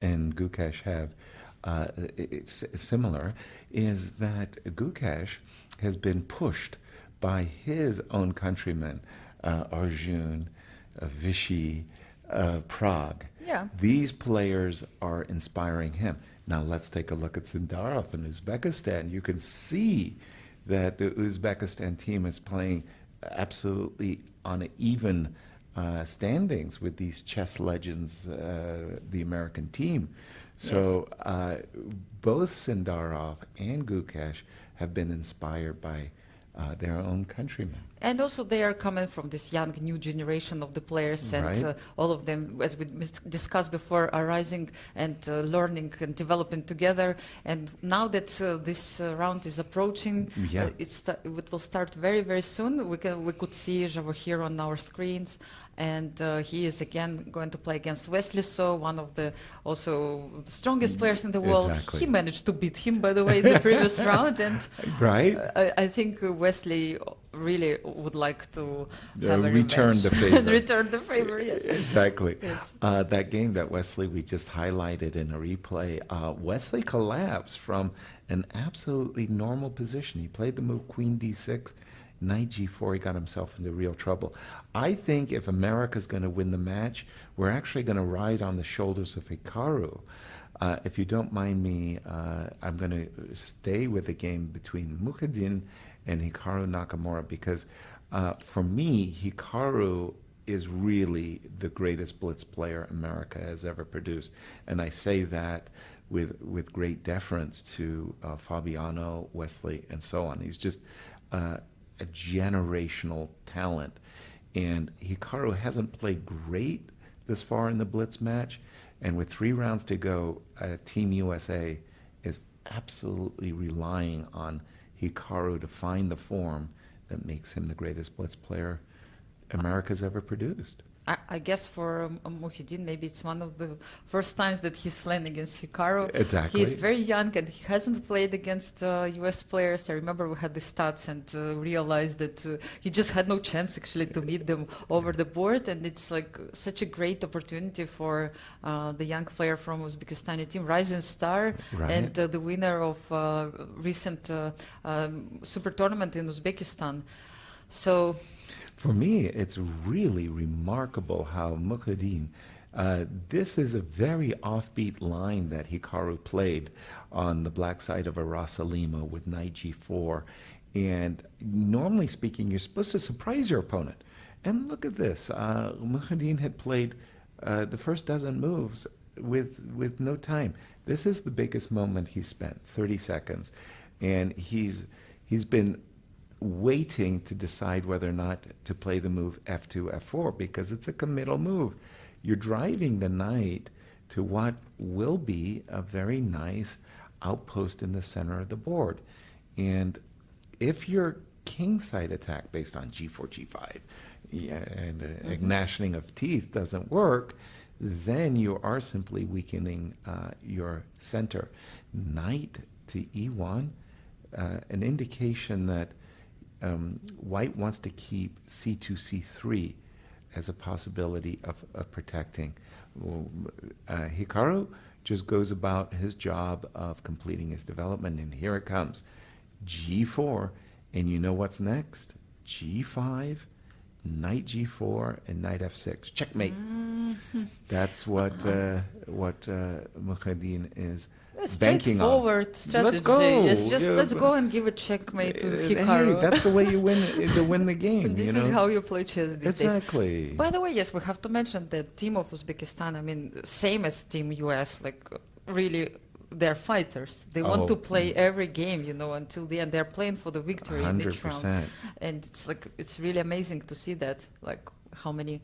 and Gukesh have, it's similar, is that Gukesh has been pushed by his own countrymen, Arjun, Vichy, Prague. Yeah. These players are inspiring him. Now let's take a look at Sindarov in Uzbekistan. You can see that the Uzbekistan team is playing absolutely on even standings with these chess legends, the American team. So both Sindarov and Gukesh have been inspired by their own countrymen. And also they are coming from this young new generation of the players, and Right. all of them, as we discussed before, are rising and learning and developing together. And now that this round is approaching, Yeah. it will start very, very soon. We could see Javokhir on our screens, and he is again going to play against Wesley So, one of the also the strongest players in the world. Exactly. He managed to beat him, by the way, in the previous round, and Right? I think Wesley really would like to have a Return rematch. the favor. Return the favor, yes. Exactly. Yes. That game that Wesley we just highlighted in a replay, Wesley collapsed from an absolutely normal position. He played the move Queen D6, Knight G4. He got himself into real trouble. I think if America's going to win the match, we're actually going to ride on the shoulders of Hikaru. If you don't mind me, I'm going to stay with the game between Mukhadin and Hikaru Nakamura because for me, Hikaru is really the greatest blitz player America has ever produced. And I say that with great deference to Fabiano, Wesley, and so on. He's just a generational talent. And Hikaru hasn't played great this far in the blitz match. And with 3 rounds to go, Team USA is absolutely relying on Hikaru to find the form that makes him the greatest blitz player America's ever produced. I guess for Muhyiddin, maybe it's one of the first times that he's playing against Hikaru. Exactly. He's very young and he hasn't played against US players. I remember we had the stats and realized that he just had no chance actually to meet them over the board. And it's like such a great opportunity for the young player from Uzbekistani team, rising star, Right. and the winner of recent super tournament in Uzbekistan. So. For me, it's really remarkable how Mukhadin, this is a very offbeat line that Hikaru played on the black side of a Rasalima with Knight G4. And normally speaking, you're supposed to surprise your opponent. And look at this. Mukhadin had played the first dozen moves with no time. This is the biggest moment he spent, 30 seconds. And he's been waiting to decide whether or not to play the move F2, F4 because it's a committal move. You're driving the knight to what will be a very nice outpost in the center of the board. And if your kingside attack based on G4, G5 and a gnashing of teeth doesn't work, then you are simply weakening your center. Knight to E1, an indication that White wants to keep C2, C3 as a possibility of protecting. Hikaru just goes about his job of completing his development, and here it comes. G4, and you know what's next? G5, Knight G4, and Knight F6. Checkmate. That's what Mukhadin is banking on. Straightforward strategy. Let's go. Yes, just Yeah, let's but- go and give a checkmate to Hikaru. Hey, that's the way you win the game. This you know? is how you play chess these days. Exactly. By the way, yes, we have to mention the team of Uzbekistan. I mean, same as Team US. Like, really, they're fighters. They want to play every game, you know, until the end. They're playing for the victory in each round. 100%. And it's like it's really amazing to see that. Like how many.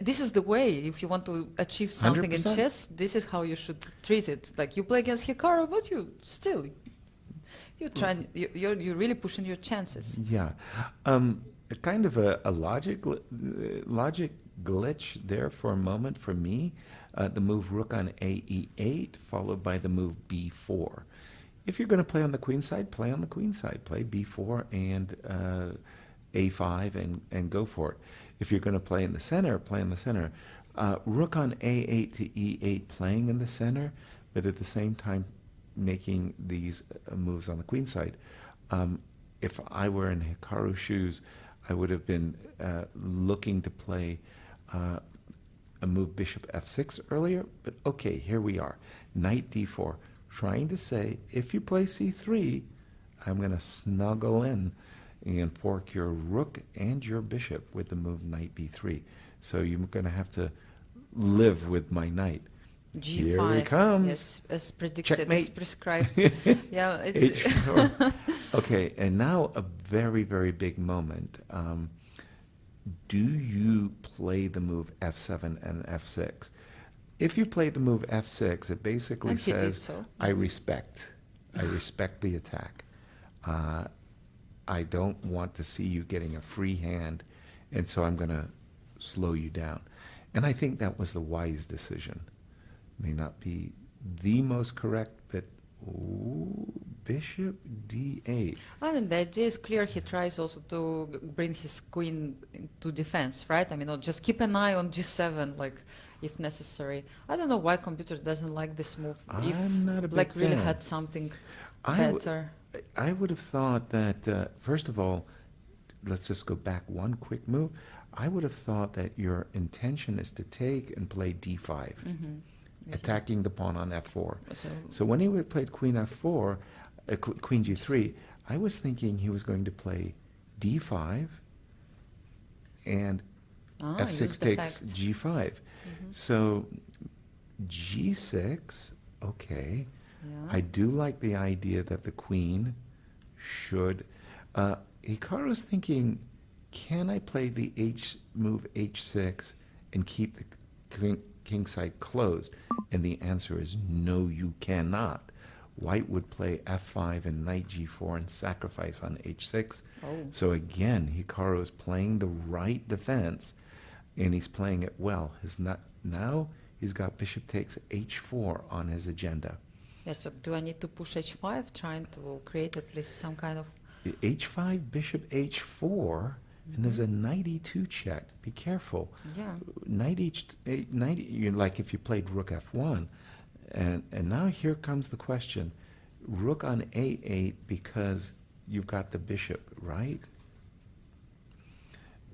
This is the way. If you want to achieve something in 100%. chess, this is how you should treat it. Like you play against Hikaru, but you're really pushing your chances. Yeah. A kind of a logic glitch there for a moment for me. The move Rook on AE8 followed by the move B4. If you're going to play on the queen side, play on the queen side. Play B4 and A5 and go for it. If you're going to play in the center, play in the center. Rook on a8 to e8 playing in the center, but at the same time making these moves on the queen side. If I were in Hikaru's shoes, I would have been looking to play a move bishop f6 earlier, but okay, here we are. Knight d4, trying to say, if you play c3, I'm going to snuggle in and fork your rook and your bishop with the move knight b3. So you're going to have to live with my knight. G5. Here it comes. Yes, as predicted, Checkmate. as prescribed. Yeah, it's H4. Okay, and now a very, very big moment. Do you play the move f7 and f6? If you play the move f6, it basically And he did says, so. I respect the attack. I don't want to see you getting a free hand, and so I'm going to slow you down. And I think that was the wise decision. May not be the most correct, but bishop d8. I mean, the idea is clear. He tries also to bring his queen into defense, right? I mean, just keep an eye on g7, like, if necessary. I don't know why computer doesn't like this move. If I'm not a big Black really fan. had something I better. I would have thought that, first of all, let's just go back one quick move. I would have thought that your intention is to take and play d5, attacking the pawn on f4. So when he would played queen f4, queen g3, I was thinking he was going to play d5 and use f6 the takes fact. g5. So g6, okay. Yeah. I do like the idea that the queen should... Hikaru's thinking, can I play the move h6 and keep the king side closed? And the answer is no, you cannot. White would play f5 and knight g4 and sacrifice on h6. Oh. So again, Hikaru is playing the right defense, and he's playing it well. Now he's got bishop takes h4 on his agenda. Yeah, so do I need to push h5, trying to create at least some kind of... h5, bishop h4, and there's a knight e2 check. Be careful. Yeah. You're like if you played rook f1, and now here comes the question: rook on a8 because you've got the bishop, right?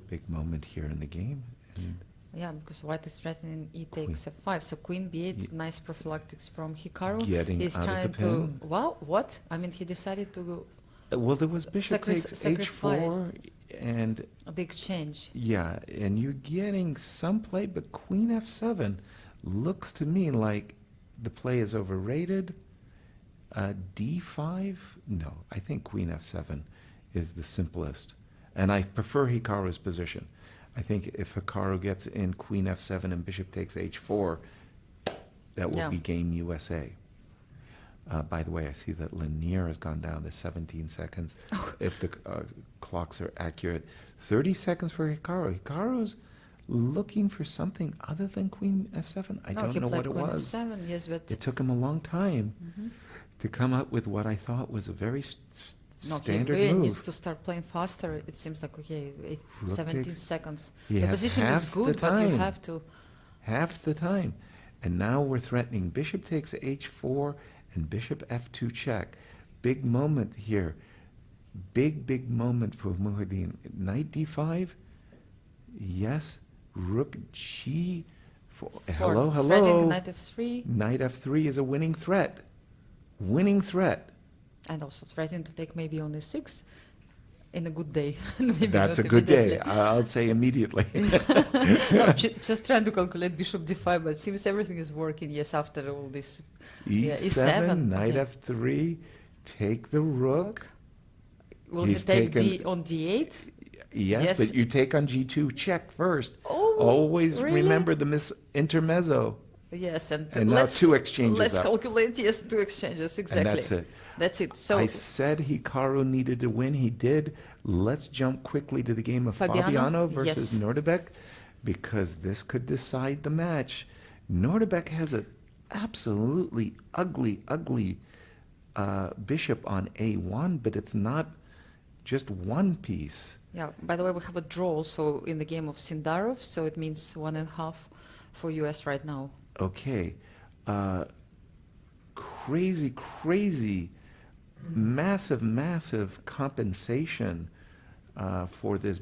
Big moment here in the game. And Yeah, because white is threatening e takes f5. So queen b8, nice prophylactics from Hikaru. Getting He's out of the trying to... pin. Wow, what? I mean, he decided to go well, there was bishop takes sacrifice. h4, and the exchange. yeah, and you're getting some play, but queen f7 looks to me like the play is overrated. d5, no, I think queen f7 is the simplest, and I prefer Hikaru's position. I think if Hikaru gets in queen f7 and bishop takes h4, that will be game USA. By the way, I see that Lanier has gone down to 17 seconds. If the clocks are accurate, 30 seconds for Hikaru. Hikaru's looking for something other than queen f7. I don't know what it was. F7, yes, but It took him a long time to come up with what I thought was a very standard he really move. needs to start playing faster. It seems like, okay, 17 takes- seconds. He The has position is half good, the but you time. have to... Half the time. And now we're threatening bishop takes h4 and bishop f2 check. Big moment here. Big moment for Muhaddin. Knight d5. Yes. Rook g4. Hello. Threatening knight f3, Knight f3 is a winning threat. Winning threat. and also threatening to take maybe on e6 in a good day. Maybe That's a not good day. immediately. I'll say immediately. No, just trying to calculate bishop d5, but it seems everything is working, yes, after all this. Yeah, e7, knight okay. f3, take the rook. Will He's he take taken- d on d8? Yes, Yes. but you take on g2, check first. Oh, Always really? remember the intermezzo. Yes, and And now two exchanges Let's up. calculate, yes, two exchanges, exactly. And that's it. That's it. So, I said Hikaru needed to win. He did. Let's jump quickly to the game of Fabiano? Fabiano versus Yes. Nodirbek, because this could decide the match. Nodirbek has an absolutely ugly bishop on a1, but it's not just one piece. yeah, by the way, we have a draw also in the game of Sindarov, so it means 1.5 for US right now. Okay. Crazy, massive compensation for this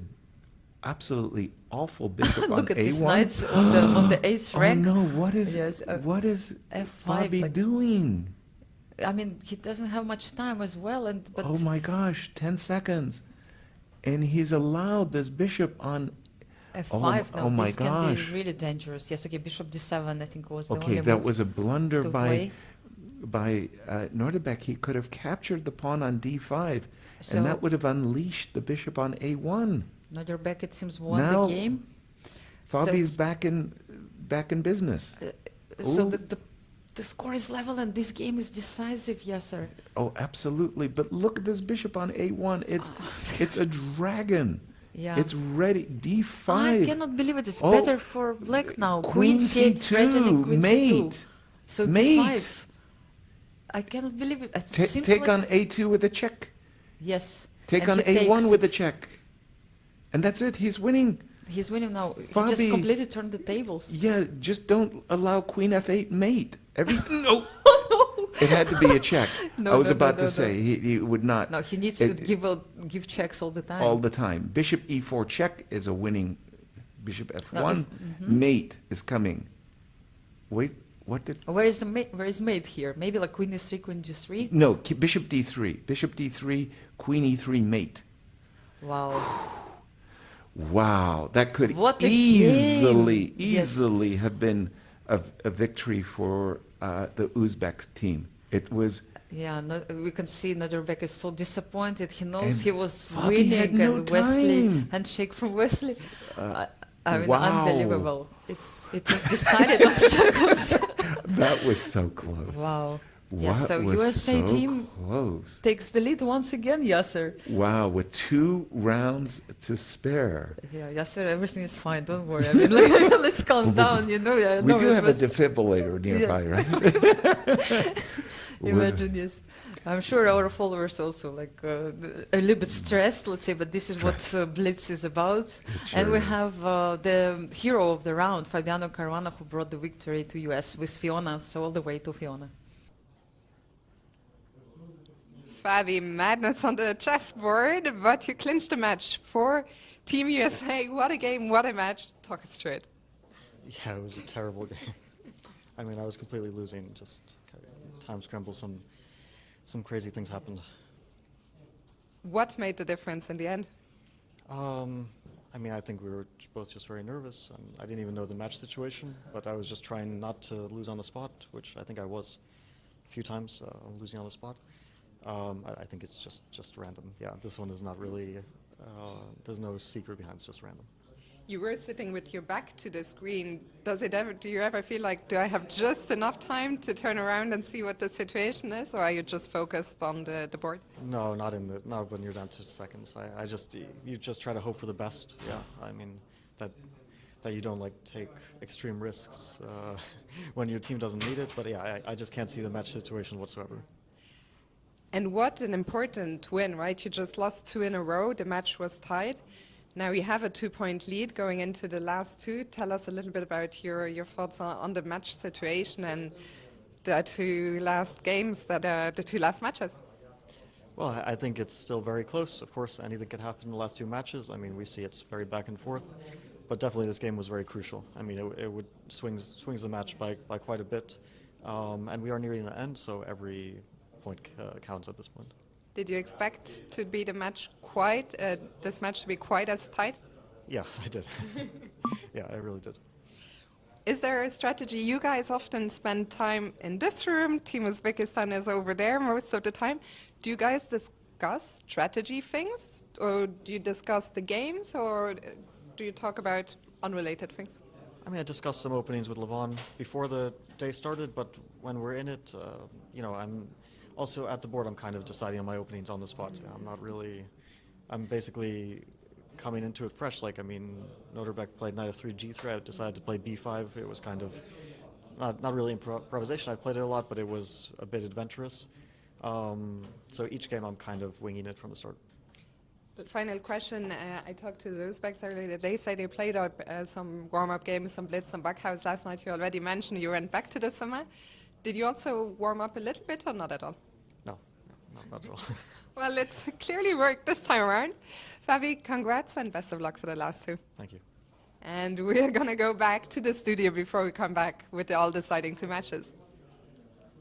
absolutely awful bishop on Look at A1. these knights on the ace Oh rank. no! What is Yes, what is F5, Fabi like- doing? I mean, he doesn't have much time as well, but Oh my gosh! 10 seconds, and he's allowed this bishop on. F5 oh my this can gosh. be really dangerous. Yes, okay, bishop d7 I think was the Okay, only that move was a blunder to by play. Nodirbek. He could have captured the pawn on d5, So and that would have unleashed the bishop on a1. Nodirbek, it seems, won Now the game. Fabi's back in business. So Ooh. the score is level and this game is decisive, yes, sir. Oh, absolutely. But look at this bishop on a1. It's a dragon. Yeah. It's ready. d5. I cannot believe it. It's Oh, better for black now. Queen c8 threatening c2, queen c2. mate. So Mate. d5. I cannot believe it. It seems Take like on a2 with a check. yes. Take And on he a1 takes with a it. check. And that's it. He's winning. He's winning now. He Fabi. just completely turned the tables. Yeah, just don't allow queen f8 mate. No. It had to be a check. No, I was no, no, about no, to say he would not No, he needs to It- give checks all the time. all the time. Bishop e4 check is a winning. Bishop f1 No, mate is coming. Wait, what did? Where is the mate? Where is mate here? Maybe like queen e3, queen g3. No, bishop d3. Bishop d3, queen e3 mate. Wow. Wow, that could What a easily, game. Yes. easily have been a victory for the Uzbek team. It was. Yeah, no, we can see Nodirbek is so disappointed. He knows And he was Fabi had winning, no and Wesley time. handshake from Wesley. I mean, wow. unbelievable. It was decided on seconds. That was so close. Wow. What Yes, so was USA so team close? takes the lead once again, Yasser. Wow, with 2 rounds to spare. Yeah, Yasser, everything is fine. Don't worry. I mean, like, let's calm down. You know, yeah, We no, do it have was- a defibrillator nearby, right? Imagine, yes. I'm sure our followers also like a little bit stressed, let's say, but this is what Blitz is about. And we sure is. have the hero of the round, Fabiano Caruana, who brought the victory to US with Fiona, so all the way to Fiona. Fabi, madness on the chessboard, but you clinched the match for Team USA. What a game, what a match. Talk us through it. Yeah, it was a terrible game. I mean, I was completely losing. Just time scramble, some crazy things happened. What made the difference in the end? I mean, I think we were both just very nervous. I didn't even know the match situation, but I was just trying not to lose on the spot, which I think I was a few times losing on the spot. I think it's just random. Yeah, this one is not really. There's no secret behind it. It's just random. You were sitting with your back to the screen. Do you ever feel like, do I have just enough time to turn around and see what the situation is, or are you just focused on the board? No, not when you're down to seconds. You just try to hope for the best. Yeah, I mean that you don't like take extreme risks when your team doesn't need it. But yeah, I just can't see the match situation whatsoever. And what an important win, right? You just lost 2 in a row. The match was tied. Now you have a 2-point lead going into the last 2. Tell us a little bit about your thoughts on the match situation and the 2 last games, the 2 last matches. Well, I think it's still very close. Of course, anything could happen in the last 2 matches. I mean, we see it's very back and forth. But definitely this game was very crucial. I mean, it would swings the match by quite a bit. And we are nearing the end, so every point counts at this point. Did you expect to be this match to be quite as tight? Yeah, I did. Yeah, I really did. Is there a strategy? You guys often spend time in this room. Team Uzbekistan is over there most of the time. Do you guys discuss strategy things, or do you discuss the games, or do you talk about unrelated things? I mean, I discussed some openings with Levon before the day started, but when we're in it, I'm also at the board. I'm kind of deciding on my openings on the spot. I'm basically coming into it fresh. Like, I mean, Nodirbek played knight f3 g3. I decided to play b5. It was kind of not really improvisation. I've played it a lot, but it was a bit adventurous. So each game I'm kind of winging it from the start. Final question. I talked to the Uzbeks earlier. They say they played up some warm-up games, some Blitz, some Backhouse last night. You already mentioned you went back to the summer. Did you also warm up a little bit or not at all? No, not at all. Well, it's clearly worked this time around. Fabi, congrats and best of luck for the last two. Thank you. And we're going to go back to the studio before we come back with the all-deciding two matches.